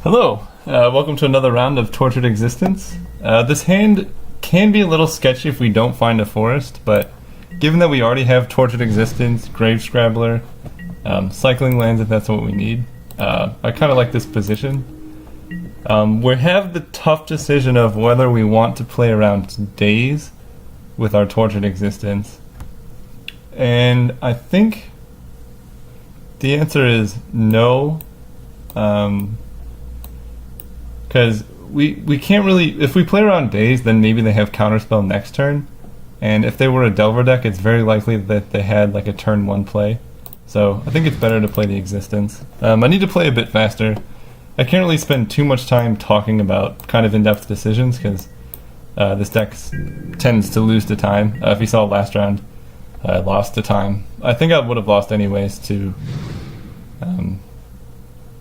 Hello, welcome to another round of Tortured Existence. This hand can be a little sketchy if we don't find a forest, but given that we already have Tortured Existence, Grave Scrabbler, cycling lands if that's what we need, I kind of like this position. We have the tough decision of whether we want to play around days with our Tortured Existence. And I think the answer is no. Because we can't really, if we play around days, then maybe they have counterspell next turn, and if they were a Delver deck, it's very likely that they had like a turn 1 play. So I think it's better to play the Existence. I need to play a bit faster. I can't really spend too much time talking about kind of in-depth decisions because this deck tends to lose to time. If you saw last round, I lost to time. I think I would have lost anyways to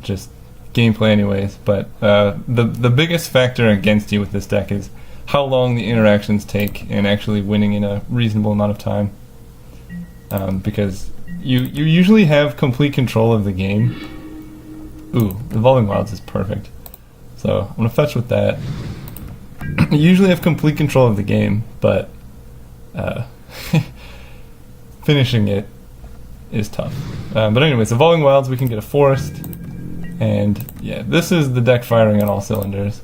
just gameplay anyways, but the biggest factor against you with this deck is how long the interactions take and actually winning in a reasonable amount of time, because you usually have complete control of the game. Ooh, Evolving Wilds is perfect, so I'm gonna fetch with that. You usually have complete control of the game, but finishing it is tough. But anyways, Evolving Wilds, we can get a forest. And yeah, this is the deck firing on all cylinders.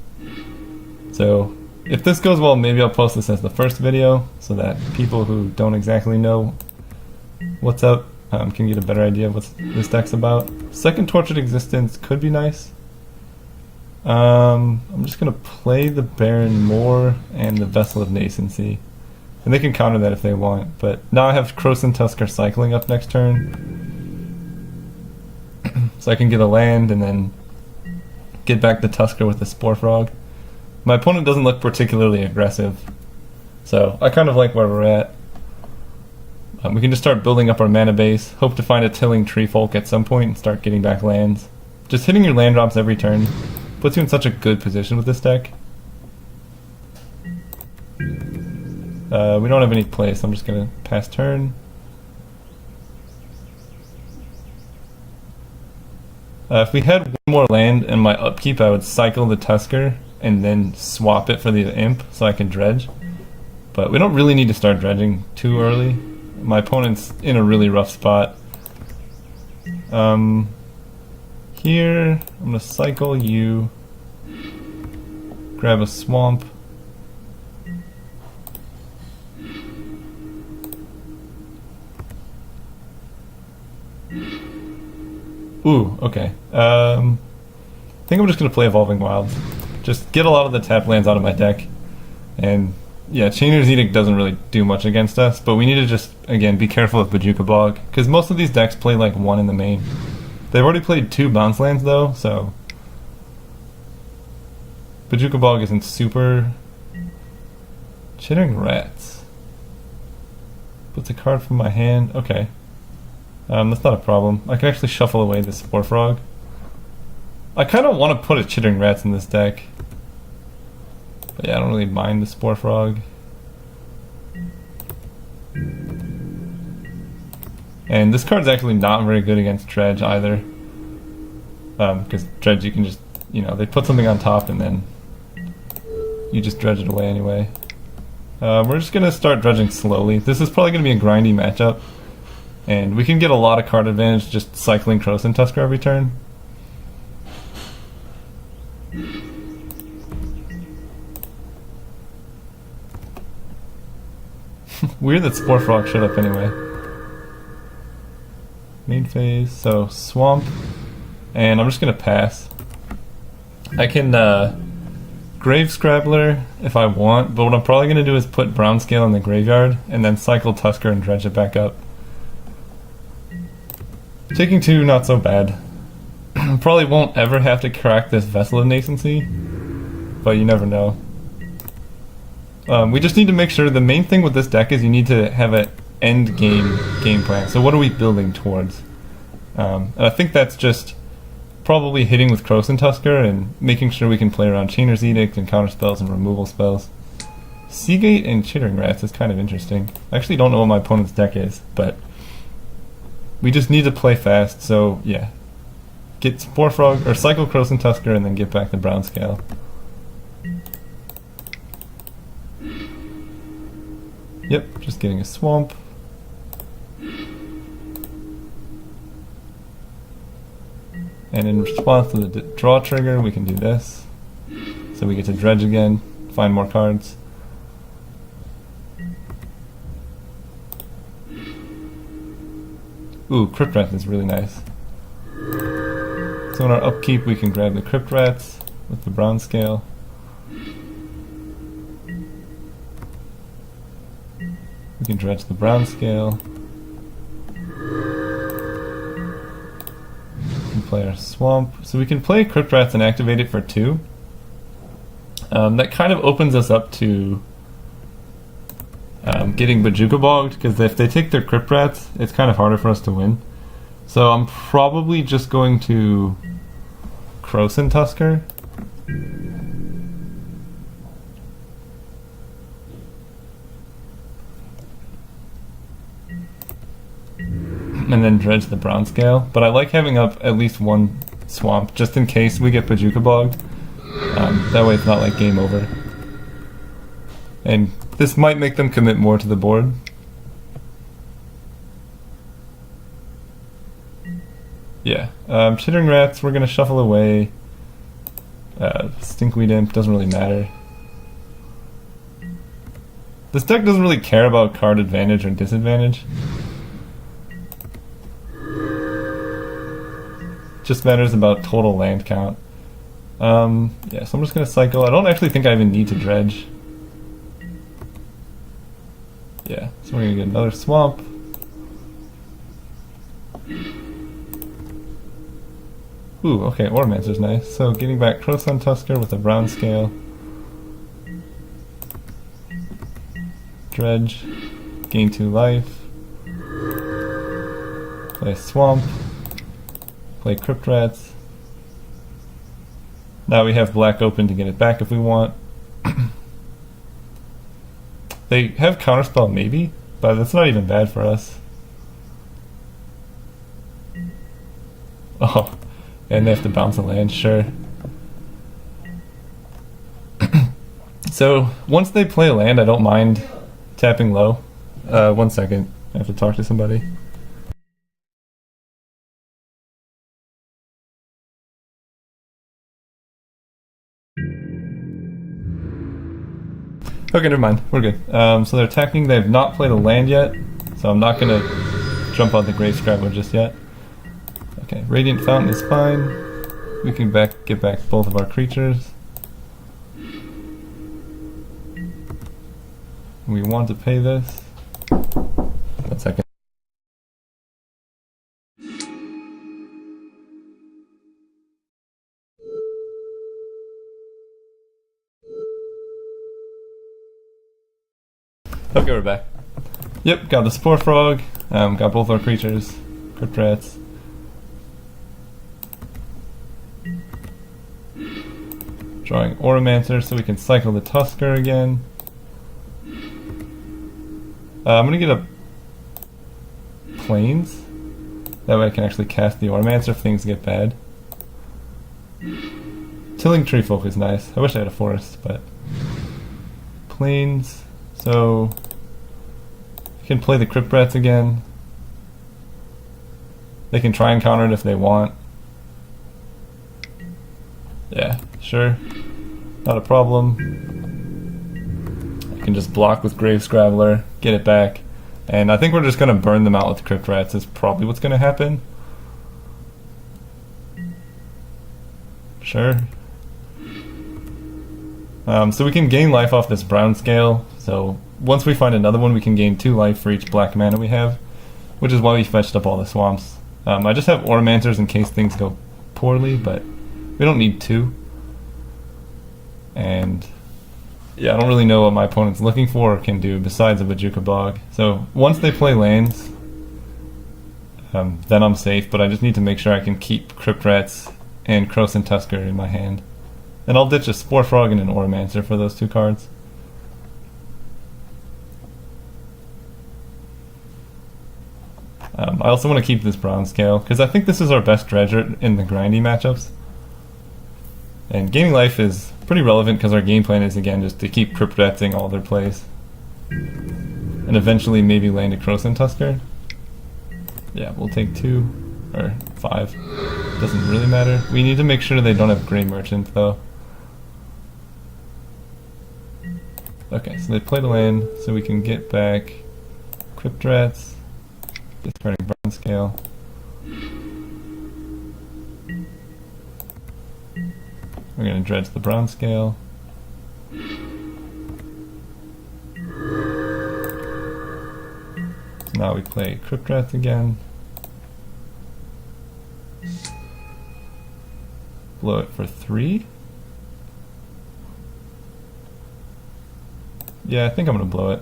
So if this goes well, maybe I'll post this as the first video so that people who don't exactly know what's up can get a better idea of what this deck's about. Second Tortured Existence could be nice. I'm just going to play the Baron Moor and the Vessel of Nascency. And they can counter that if they want. But now I have Krosan Tusker cycling up next turn. So I can get a land and then get back the Tusker with the Spore Frog. My opponent doesn't look particularly aggressive, so I kind of like where we're at. We can just start building up our mana base, hope to find a Tilling Tree Folk at some point and start getting back lands. Just hitting your land drops every turn puts you in such a good position with this deck. We don't have any play, so I'm just going to pass turn. If we had one more land in my upkeep, I would cycle the Tusker and then swap it for the Imp so I can dredge. But we don't really need to start dredging too early. My opponent's in a really rough spot. Here, I'm going to cycle you, grab a swamp. Ooh, okay. I think I'm just going to play Evolving Wilds. Just get a lot of the tap lands out of my deck. And yeah, Chainer's Edict doesn't really do much against us, but we need to just, again, be careful of Bojuka Bog, because most of these decks play like one in the main. They've already played 2 bounce lands though, so Bojuka Bog isn't super. Chittering Rats. Puts a card from my hand. Okay. That's not a problem. I can actually shuffle away this Spore Frog. I kind of want to put a Chittering Rats in this deck. But yeah, I don't really mind the Spore Frog. And this card's actually not very good against Dredge either. Because Dredge you can just, they put something on top and then you just dredge it away anyway. We're just going to start dredging slowly. This is probably going to be a grindy matchup. And we can get a lot of card advantage just cycling Krosan Tusker every turn. Weird that Spore Frog showed up anyway. Main phase, so Swamp. And I'm just going to pass. I can Grave Scrabbler if I want, but what I'm probably going to do is put Brown Scale in the graveyard and then cycle Tusker and dredge it back up. Taking 2, not so bad. Probably won't ever have to crack this Vessel of Nascency, but you never know. We just need to make sure the main thing with this deck is you need to have an end game plan. So what are we building towards? And I think that's just probably hitting with Krosan Tusker and making sure we can play around Chainer's Edict and counter spells and removal spells. Seagate and Chittering Rats is kind of interesting. I actually don't know what my opponent's deck is, but we just need to play fast, so yeah. get Spore Frog, or cycle Croson Tusker, and then get back the Brown Scale. Yep, just getting a swamp. And in response to the draw trigger, we can do this. So we get to dredge again, find more cards. Ooh, Crypt Rat is really nice. So in our upkeep, we can grab the Crypt Rats with the Brown Scale. We can dredge the Brown Scale. We can play our Swamp. So we can play Crypt Rats and activate it for 2. That kind of opens us up to getting Bojuka Bogged, because if they take their Crypt Rats, it's kind of harder for us to win. So I'm probably just going to Croson Tusker. And then dredge the Brown Scale. But I like having up at least one swamp, just in case we get Bojuka Bogged. That way it's not like game over. And this might make them commit more to the board. Yeah. Chittering Rats, we're going to shuffle away. Stinkweed Imp, doesn't really matter. This deck doesn't really care about card advantage or disadvantage. Just matters about total land count. Yeah, so I'm just going to cycle. I don't actually think I even need to dredge. Yeah, so we're going to get another swamp. Ooh, okay, Oromancer's nice. So getting back Croson Tusker with a Brown Scale. Dredge. Gain 2 life. Play Swamp. Play Crypt Rats. Now we have black open to get it back if we want. They have Counterspell maybe, but that's not even bad for us. Oh, and they have to bounce a land, sure. So once they play land, I don't mind tapping low. 1 second, I have to talk to somebody. Okay, never mind. We're good. So they're attacking. They have not played a land yet, so I'm not going to jump on the Grave Scrabbler just yet. Okay, Radiant Fountain is fine. We can get back both of our creatures. We want to pay this. 1 second. Okay, we're back. Yep, got the Spore Frog, got both our creatures, Crypt Rats. Drawing Oromancer so we can cycle the Tusker again. I'm gonna get a Plains. That way I can actually cast the Oromancer if things get bad. Tilling Treefolk is nice. I wish I had a forest, but Plains. So you can play the Crypt Rats again. They can try and counter it if they want. Yeah, sure. Not a problem. I can just block with Grave Scrabbler, get it back. And I think we're just going to burn them out with Crypt Rats is probably what's going to happen. Sure. So we can gain life off this Brown Scale. So once we find another one, we can gain 2 life for each black mana we have, which is why we fetched up all the swamps. I just have Oromancers in case things go poorly, but we don't need 2. And yeah, I don't really know what my opponent's looking for or can do besides a Bojuka Bog. So once they play lands, then I'm safe, but I just need to make sure I can keep Crypt Rats and Croson Tusker in my hand. And I'll ditch a Spore Frog and an Oromancer for those 2 cards. I also want to keep this bronze scale, because I think this is our best dredger in the grindy matchups. And gaining life is pretty relevant because our game plan is, again, just to keep cryptretzing all their plays. And eventually maybe land a Croson Tusker. Yeah, we'll take 2, or 5. Doesn't really matter. We need to make sure they don't have Grey Merchant, though. Okay, so they play the land, so we can get back Cryptrats, discarding Bronze Scale. We're going to dredge the Bronze Scale. So now we play Cryptrats again. Blow it for 3. Yeah, I think I'm going to blow it.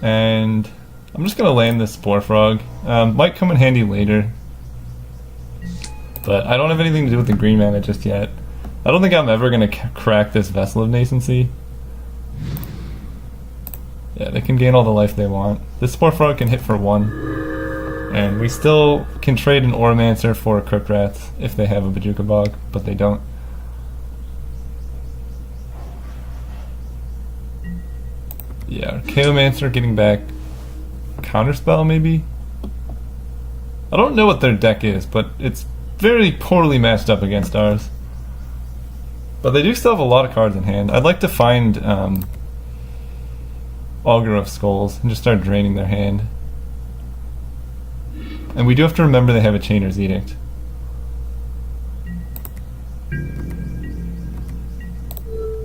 And I'm just going to land this Spore Frog. Might come in handy later. But I don't have anything to do with the green mana just yet. I don't think I'm ever going to crack this Vessel of Nascency. Yeah, they can gain all the life they want. This Spore Frog can hit for 1. And we still can trade an Oromancer for Cryptrats if they have a Bojuka Bog, but they don't. Yeah, Chaomancer getting back Counterspell, maybe? I don't know what their deck is, but it's very poorly matched up against ours. But they do still have a lot of cards in hand. I'd like to find Augur of Skulls and just start draining their hand. And we do have to remember they have a Chainer's Edict.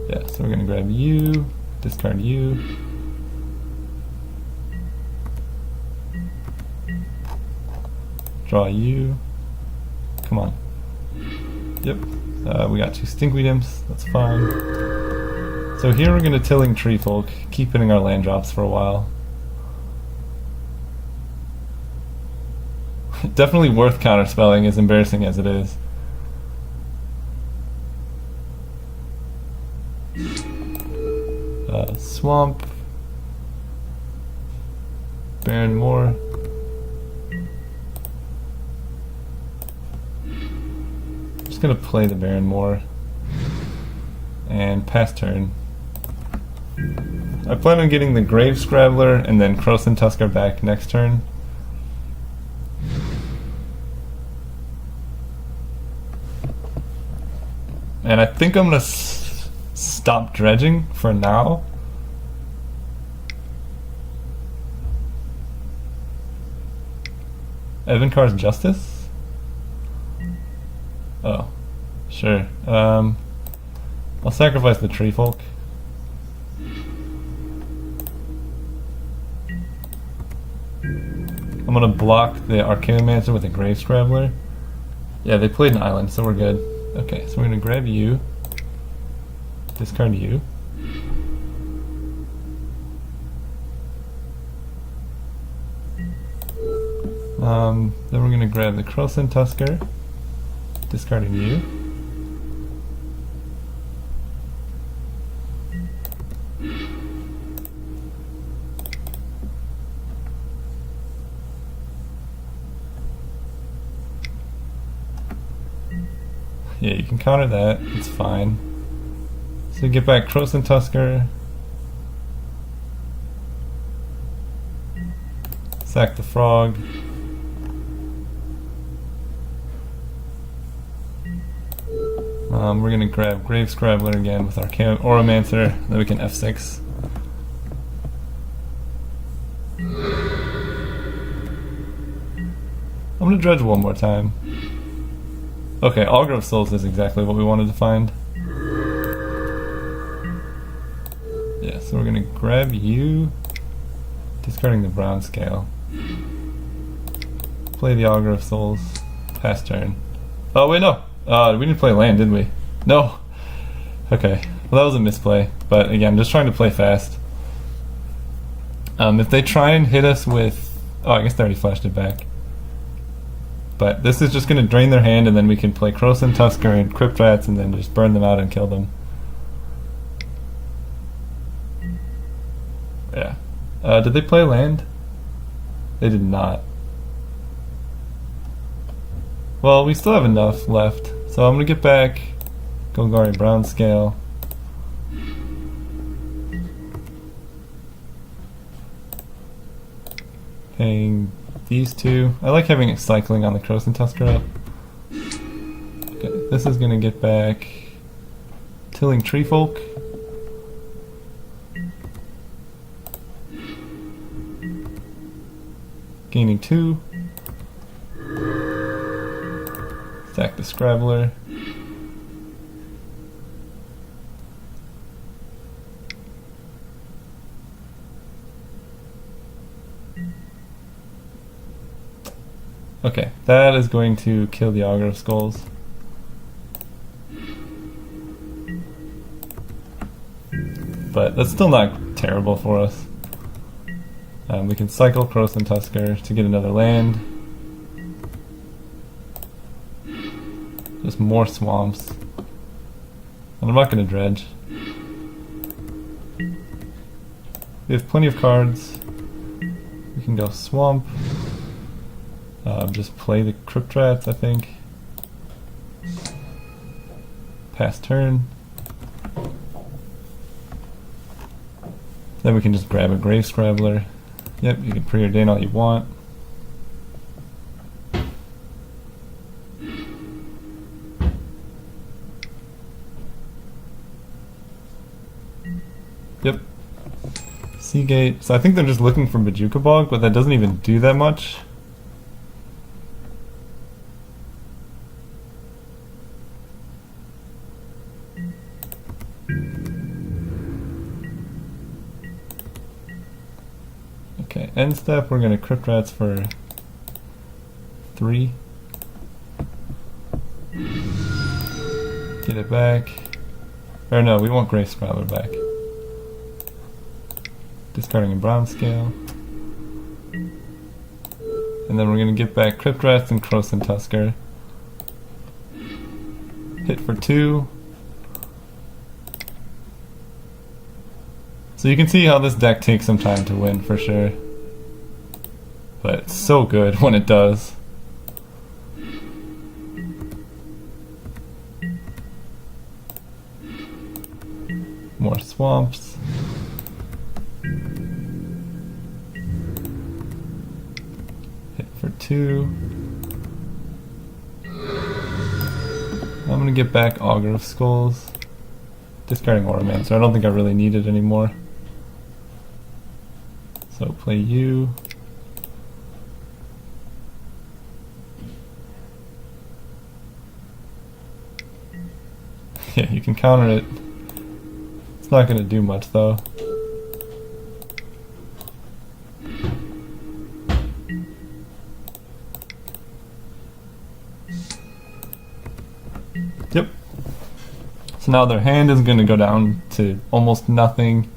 Yeah, so we're gonna grab you, discard you. Draw you. Come on. Yep. We got 2 Stinkweed Imps, that's fine. So here we're gonna Tilling Treefolk, keep hitting our land drops for a while. Definitely worth counterspelling, as embarrassing as it is. Swamp. Baron Moor. Just gonna play the Baron Moor. And pass turn. I plan on getting the Grave Scrabbler and then Croson Tusker back next turn. And I think I'm gonna stop dredging for now. Evankar's Justice? Oh, sure. I'll sacrifice the Treefolk. I'm gonna block the Archaeomancer with a Grave Scrabbler. Yeah, they played an island, so we're good. Okay, so we're gonna grab you, discard you. Then we're gonna grab the Croson Tusker, discarding you. Yeah, you can counter that, it's fine. So you get back Croson Tusker. Sack the frog. We're gonna grab Grave Scrabbler again with our Oromancer, then we can F6. I'm gonna dredge one more time. Okay, Augur of Souls is exactly what we wanted to find. Yeah, so we're gonna grab you, discarding the Brown Scale. Play the Augur of Souls, pass turn. Oh wait, no! We didn't play land, did we? No! Okay, well that was a misplay, but again, just trying to play fast. If they try and hit us with... Oh, I guess they already flashed it back. But this is just going to drain their hand, and then we can play Croson Tusker and Cryptrats and then just burn them out and kill them. Did they play land? They did not. Well, we still have enough left, so I'm gonna get back Golgari Brown Scale. Paying these two. I like having it cycling on the Croson Tusker up. Okay, this is gonna get back Tilling Treefolk. Gaining 2. Sack the Scrabbler. Okay, that is going to kill the Augur of Skulls. But that's still not terrible for us. We can cycle Croson Tusker to get another land. Just more swamps. And I'm not going to dredge. We have plenty of cards. We can go swamp. Just play the Crypt Rats, I think. Pass turn. Then we can just grab a Grave Scrabbler. Yep, you can preordain all you want. Yep. Seagate. So I think they're just looking for Bojuka Bog, but that doesn't even do that much. Okay, end step, we're going to Crypt Rats for 3. Get it back. Or no, we want Grave Scrabbler back. Discarding a Brown Scale. And then we're going to get back Crypt Rats and Croson Tusker. Hit for 2. So you can see how this deck takes some time to win for sure. But it's so good when it does. More swamps. Hit for 2. I'm gonna get back Augur of Skulls. Discarding Oromancer. I don't think I really need it anymore. So play you. Yeah, you can counter it. It's not going to do much though. Yep. So now their hand is going to go down to almost nothing.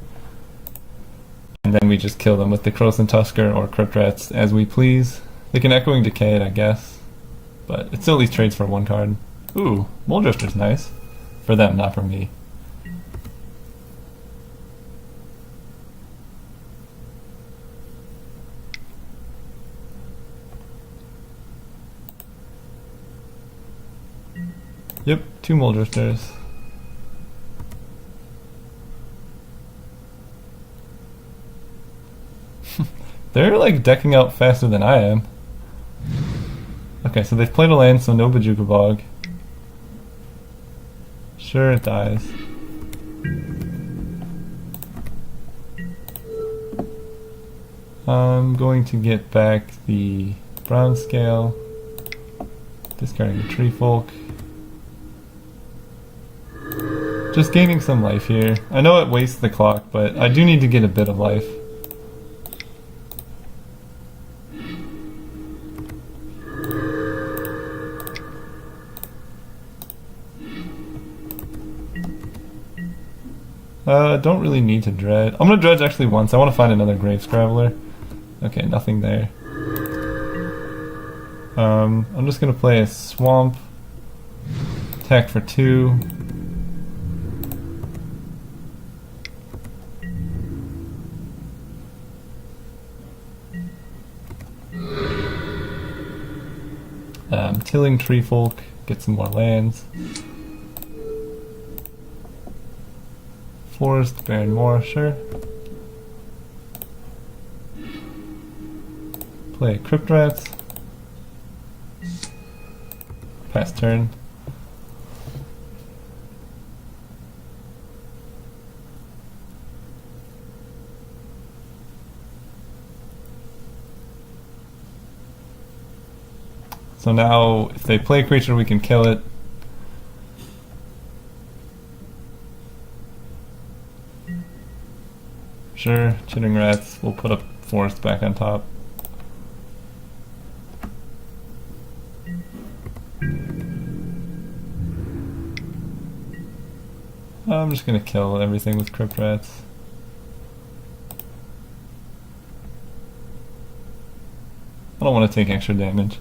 And then we just kill them with the Croson Tusker or Crypt Rats as we please. They can Echoing Decay it, I guess. But it still at least trades for 1 card. Ooh, Muldrifter's nice. For them, not for me. Yep, 2 Muldrifters. They're like decking out faster than I am. Okay, so they've played a land, so no Bojuka Bog. Sure, it dies. I'm going to get back the Brown Scale, discarding the Treefolk. Just gaining some life here. I know it wastes the clock, but I do need to get a bit of life. Don't really need to dredge. I'm gonna dredge actually once. I want to find another Grave Scrabbler. Okay, nothing there. I'm just gonna play a Swamp. Attack for 2. Tilling Tree Folk, get some more lands. Forest, Barren Moor, sure. Play Crypt Rats. Pass turn. So now, if they play a creature, we can kill it. Sure, Chittering Rats. We'll put up Forest back on top. I'm just gonna kill everything with Crypt Rats. I don't want to take extra damage.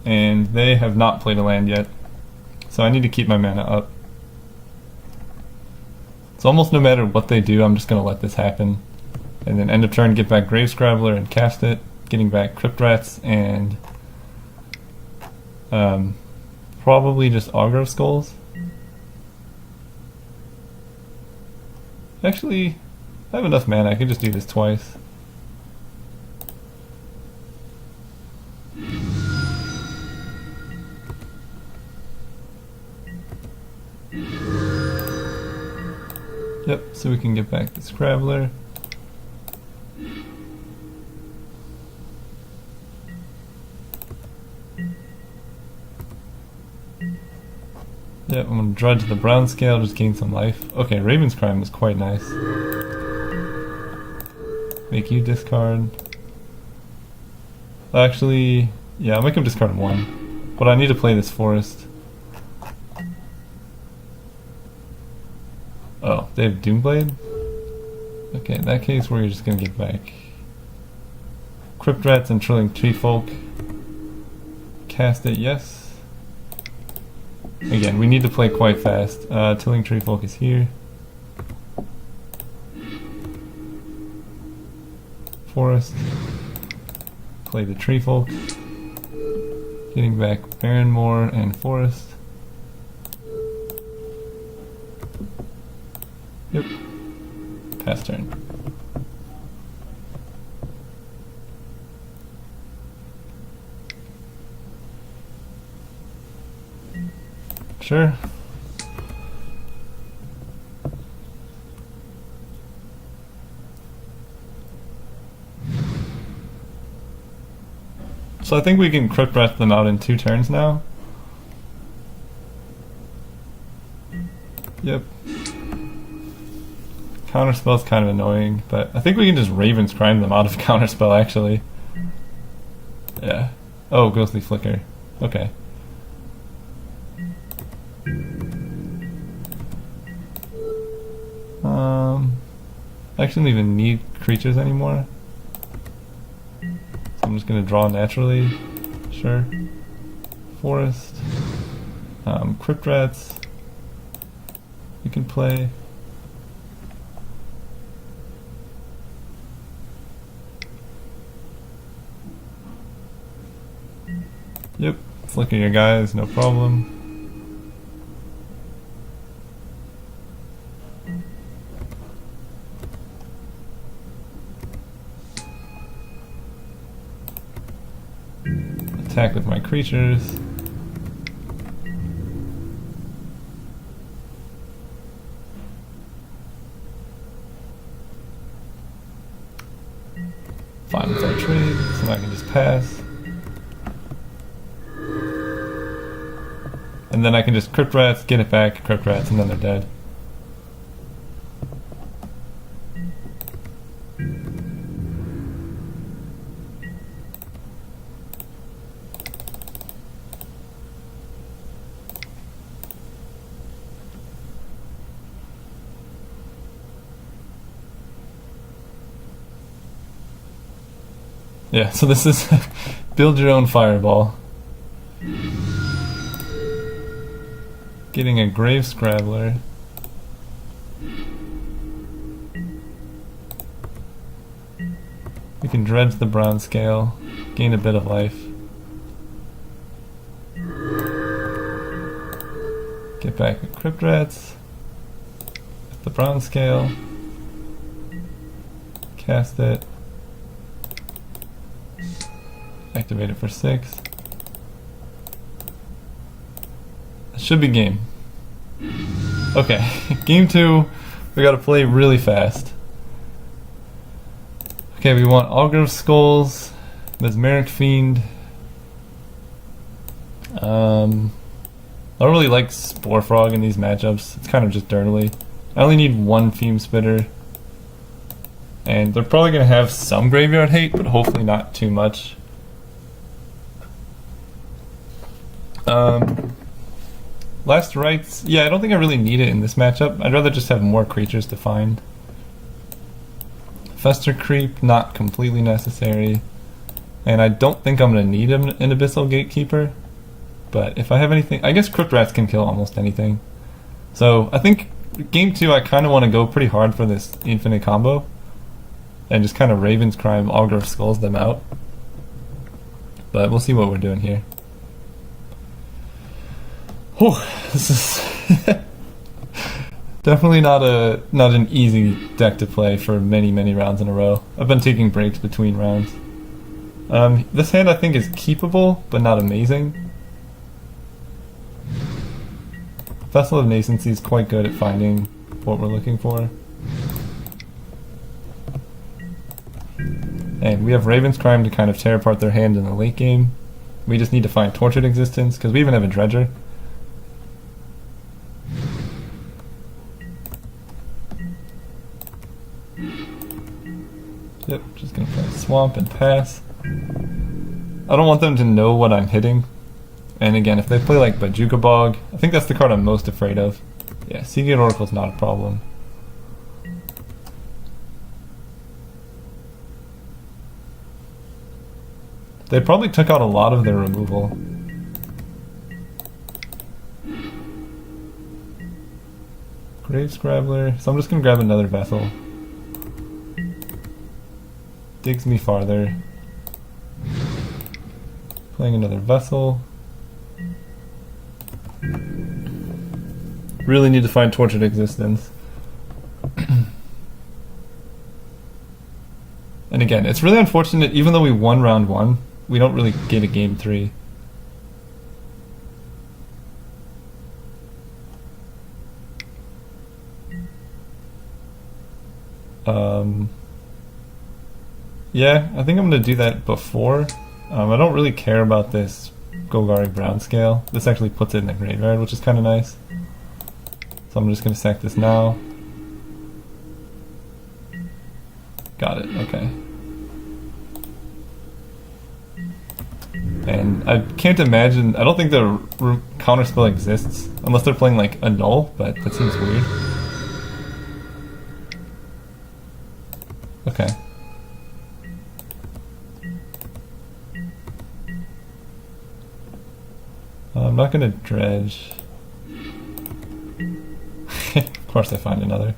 And they have not played a land yet, so I need to keep my mana up. So almost no matter what they do, I'm just going to let this happen. And then end of turn, get back Grave Scrabbler and cast it, getting back Crypt Rats and probably just Aggro Skulls. Actually, I have enough mana, I can just do this twice. Yep, so we can get back the Scrabbler. Yep, I'm gonna Drudge the Brown Scale, just gain some life. Okay, Raven's Crime was quite nice. Make you discard. Actually, yeah, I'll make him discard one. But I need to play this Forest. Oh, they have Doomblade? Okay, in that case, we're just gonna get back Crypt Rats and Trilling Tree Folk. Cast it, yes. Again, we need to play quite fast. Tilling Tree Folk is here. Forest. Play the Tree Folk. Getting back Barren Moor and Forest. Yep. Pass turn. Sure. So I think we can Crypt Rat them out in 2 turns now. Yep. Counterspell's kind of annoying, but I think we can just Raven's Crime them out of Counterspell, actually. Yeah. Oh, Ghostly Flicker. Okay. I actually don't even need creatures anymore. So I'm just gonna draw naturally. Sure. Forest. Crypt Rats. You can play. Yep, flicker your guys, no problem. Attack with my creatures. Fine with our trade, so I can just pass. And then I can just Crypt Rats, get it back, Crypt Rats, and then they're dead. Yeah, so this is build your own fireball. Getting a Grave Scrabbler. can dredge the brown scale, gain a bit of life. Get back the Crypt Rats. The brown scale. Cast it. Activate it for 6. Should be game. Okay, game 2. We gotta play really fast. Okay, we want Augur of Skulls, Mesmeric Fiend. I don't really like Spore Frog in these matchups. It's kind of just dirtily. I only need 1 Fume Spitter. And they're probably going to have some graveyard hate, but hopefully not too much. Last Rites. Yeah, I don't think I really need it in this matchup. I'd rather just have more creatures to find. Fester Creep, not completely necessary. And I don't think I'm going to need an Abyssal Gatekeeper. But if I have anything, I guess Crypt Rats can kill almost anything. So I think game 2 I kind of want to go pretty hard for this infinite combo. And just kind of Raven's Crime, Augur of Skulls them out. But we'll see what we're doing here. Whew, this is definitely not an easy deck to play for many rounds in a row. I've been taking breaks between rounds. This hand I think is keepable, but not amazing. Vessel of Nascency is quite good at finding what we're looking for. And we have Raven's Crime to kind of tear apart their hand in the late game. We just need to find Tortured Existence, because we even have a Dredger. Yep, just gonna play Swamp and pass. I don't want them to know what I'm hitting. And again, if they play like Bajuka Bog, I think that's the card I'm most afraid of. Yeah, Seagate Oracle's not a problem. They probably took out a lot of their removal. Grave Scrabbler, so I'm just gonna grab another Vessel. Digs me farther. Playing another Vessel. Really need to find Tortured Existence. And again, it's really unfortunate, even though we won round 1, we don't really get a game 3. Yeah, I think I'm going to do that before. I don't really care about this Golgari Brown Scale. This actually puts it in the graveyard, which is kind of nice. So I'm just going to sack this now. Got it, okay. And I can't imagine, I don't think the counterspell exists, unless they're playing like a null, but that seems weird. Okay. I'm not gonna dredge. Of course I find another.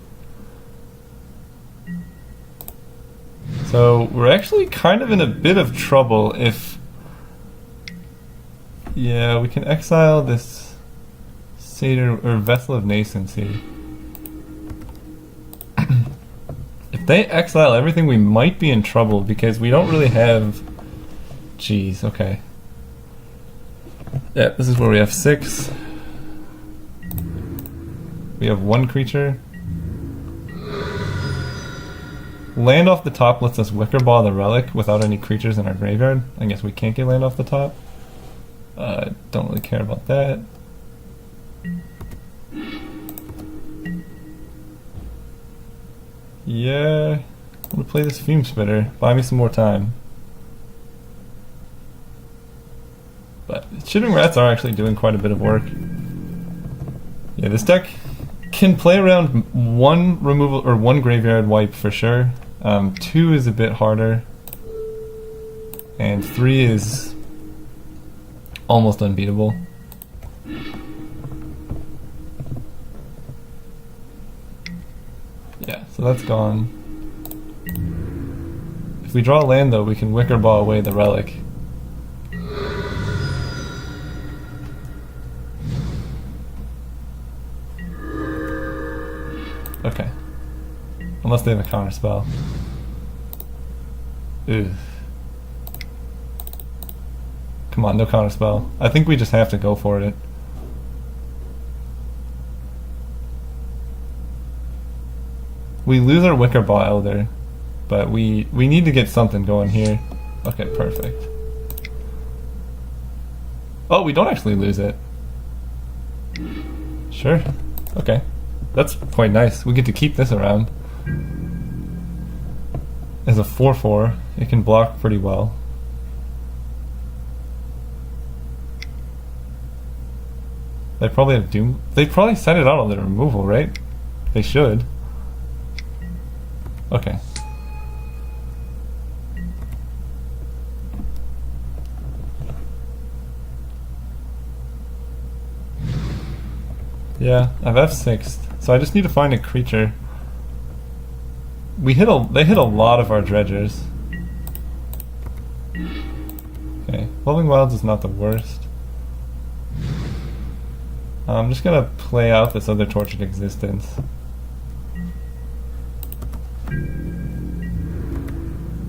So we're actually kind of in a bit of trouble if... Yeah, we can exile this Satyr or Vessel of Nascency. If they exile everything, we might be in trouble because we don't really have... Jeez, okay. Yeah, this is where we have 6. We have 1 creature. Land off the top lets us Wickerball the Relic without any creatures in our graveyard. I guess we can't get land off the top. Don't really care about that. Yeah, I'm gonna play this Fume Spitter. Buy me some more time. But Shivering Rats are actually doing quite a bit of work. Yeah, this deck can play around 1 removal or 1 graveyard wipe for sure. 2 is a bit harder, and 3 is almost unbeatable. Yeah, so that's gone. If we draw land, though, we can Wicker Ball away the relic. Okay. Unless they have a counter spell. Ugh. Come on, no counter spell. I think we just have to go for it. We lose our Wicker Ball Elder, but we need to get something going here. Okay, perfect. Oh, we don't actually lose it. Sure. Okay. That's quite nice. We get to keep this around. As a 4/4, it can block pretty well. They probably have Doom. They probably set it out on the removal, right? They should. Okay. Yeah, I've F6'd, so I just need to find a creature. They hit a lot of our dredgers. Okay, Evolving Wilds is not the worst. I'm just gonna play out this other Tortured Existence.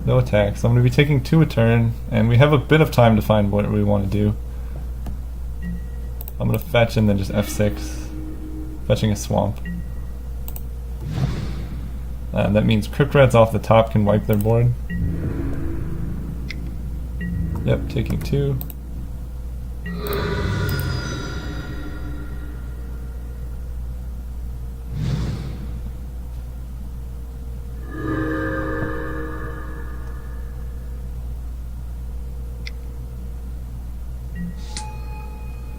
No attacks. I'm gonna be taking 2 a turn, and we have a bit of time to find what we want to do. I'm gonna fetch and then just F6. Fetching a swamp. That means Crypt Rats off the top can wipe their board. Yep, taking 2.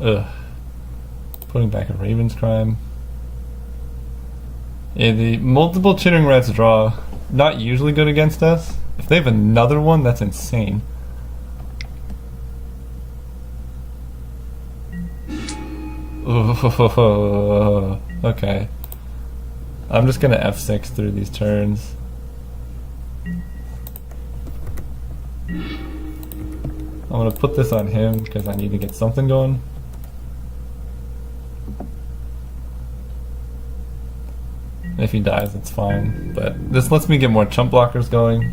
Ugh. Putting back a Raven's Crime. Yeah, the multiple Chittering Rats draw, not usually good against us. If they have another one, that's insane. Ooh, okay. I'm just gonna F6 through these turns. I'm gonna put this on him because I need to get something going. If he dies, it's fine, but this lets me get more chump blockers going.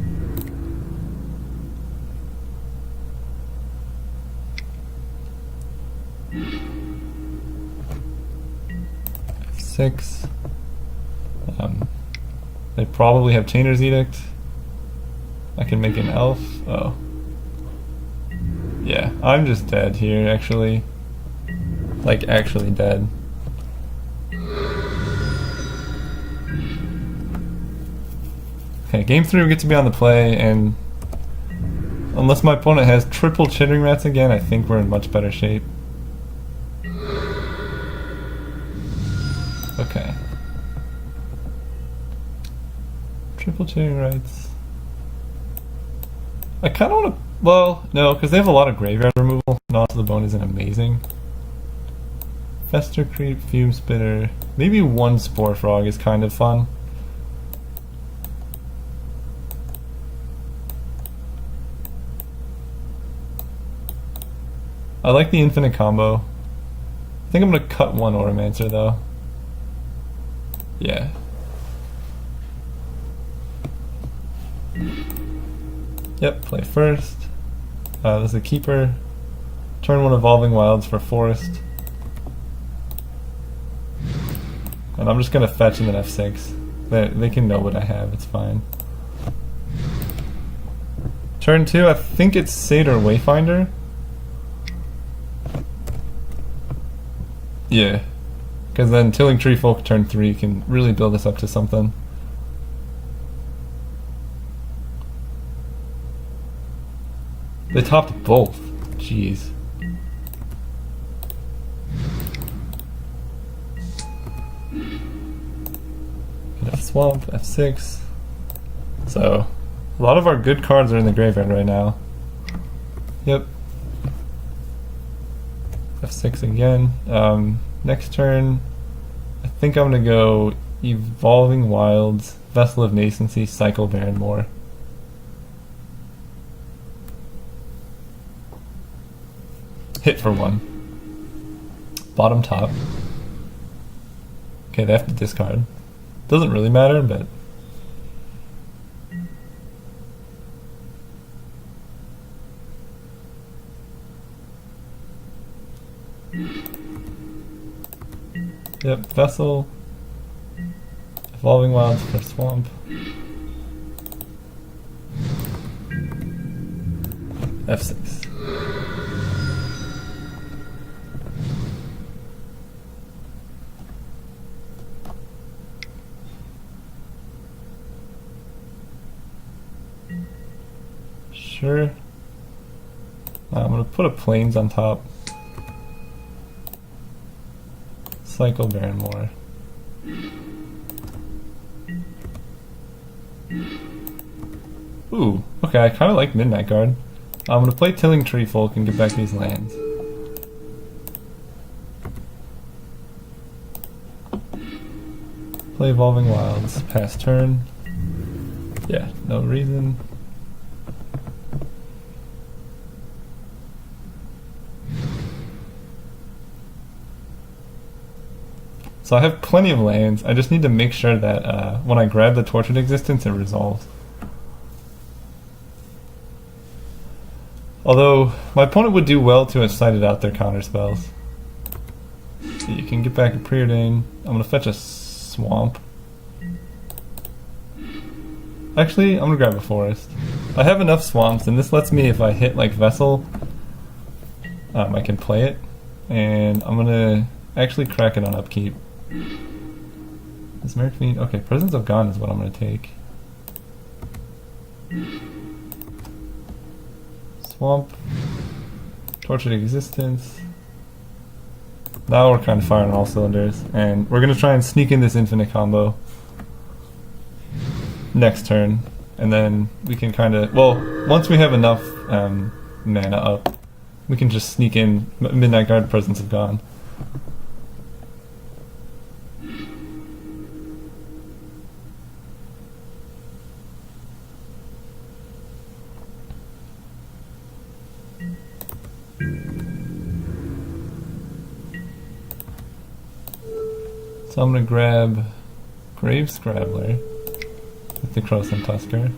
F6. They probably have Chainer's Edict. I can make an elf. Oh. Yeah, I'm just dead here, actually. Like, actually dead. Okay, game 3 we get to be on the play, and unless my opponent has triple Chittering Rats again, I think we're in much better shape. Okay. Triple Chittering Rats. I kind of want to... Well, no, because they have a lot of graveyard removal. Gnaw to the Bone isn't amazing. Fester Creep, Fume Spitter. Maybe 1 Spore Frog is kind of fun. I like the infinite combo. I think I'm gonna cut 1 Oromancer though. Yeah. Yep, play first. This is a keeper. Turn 1 Evolving Wilds for Forest. And I'm just gonna fetch and then F6. They can know what I have, it's fine. Turn 2, I think it's Satyr Wayfinder. Yeah, because then Tilling Tree Folk turn 3 can really build us up to something. They topped both. Jeez. F Swamp, F6. So, a lot of our good cards are in the graveyard right now. Yep. F6 again. Next turn, I think I'm going to go Evolving Wilds, Vessel of Nascency, Cycle Baron Moor. hit for 1. Bottom top. Okay, they have to discard. Doesn't really matter, but... Yep, Vessel. Evolving Wilds for Swamp. F6. Sure. I'm gonna put a Plains on top. Cycle Baron more. Ooh, okay, I kinda like Midnight Guard. I'm gonna play Tilling Tree Folk and get back these lands. Play Evolving Wilds, pass turn. Yeah, no reason. So I have plenty of lands, I just need to make sure that when I grab the Tortured Existence, it resolves. Although, my opponent would do well to have sighted out their counter spells. So you can get back a Preordain. I'm gonna fetch a Swamp. Actually, I'm gonna grab a Forest. I have enough Swamps, and this lets me, if I hit like Vessel, I can play it. And I'm gonna actually crack it on upkeep. Mesmeric Fiend. Okay, Presence of Gone is what I'm gonna take. Swamp. Tortured Existence. Now we're kind of firing on all cylinders, and we're gonna try and sneak in this infinite combo next turn, and then we can kind of, well, once we have enough mana up, we can just sneak in Midnight Guard, Presence of Gone. So I'm gonna grab Grave Scrabbler with the Croson Tusker.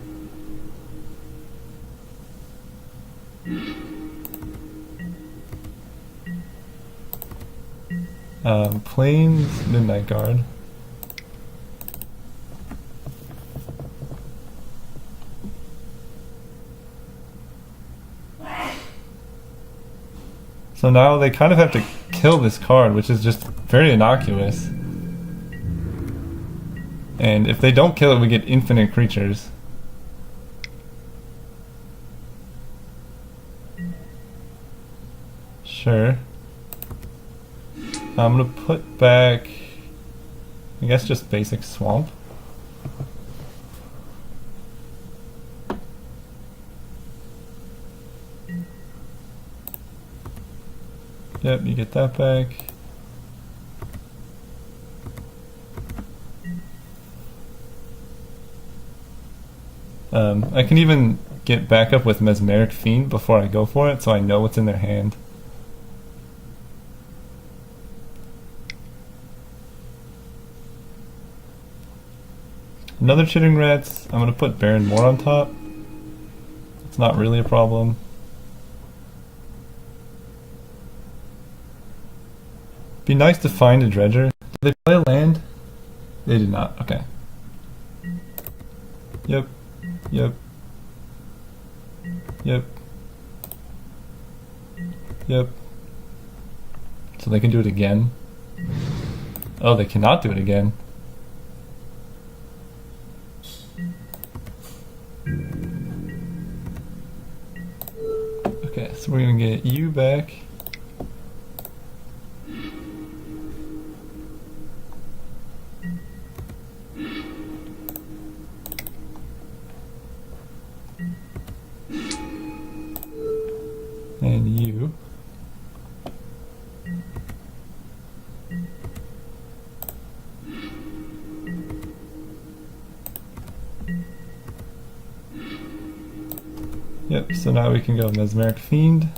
Plains Midnight Guard. So now they kind of have to kill this card, which is just very innocuous. And if they don't kill it, we get infinite creatures. Sure. I'm gonna put back, I guess, just basic Swamp. Yep, you get that back. I can even get back up with Mesmeric Fiend before I go for it, so I know what's in their hand. Another Chittering Rats. I'm going to put Baron Moor on top. It's not really a problem. Be nice to find a Dredger. Did they play a land? They did not. Okay. Yep. Yep. Yep. Yep. So they can do it again. Oh, they cannot do it again. Okay, so we're gonna get you back. And you. Yep, so now we can go Mesmeric Fiend.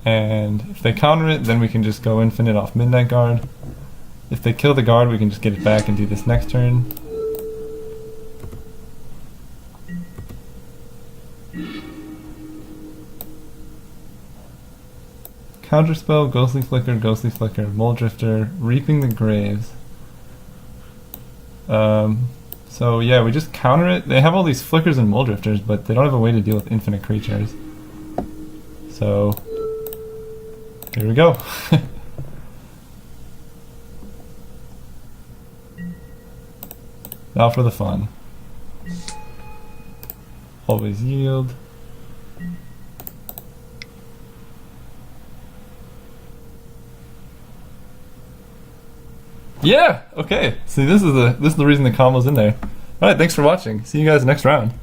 And if they counter it, then we can just go infinite off Midnight Guard. If they kill the guard, we can just get it back and do this next turn. Counterspell, Ghostly Flicker, Mole Drifter, Reaping the Graves. So yeah, we just counter it. They have all these Flickers and Mole Drifters, but they don't have a way to deal with infinite creatures. So here we go. Now for the fun. Always yield. Yeah. Okay. See, this is the reason the combo's in there. All right. Thanks for watching. See you guys next round.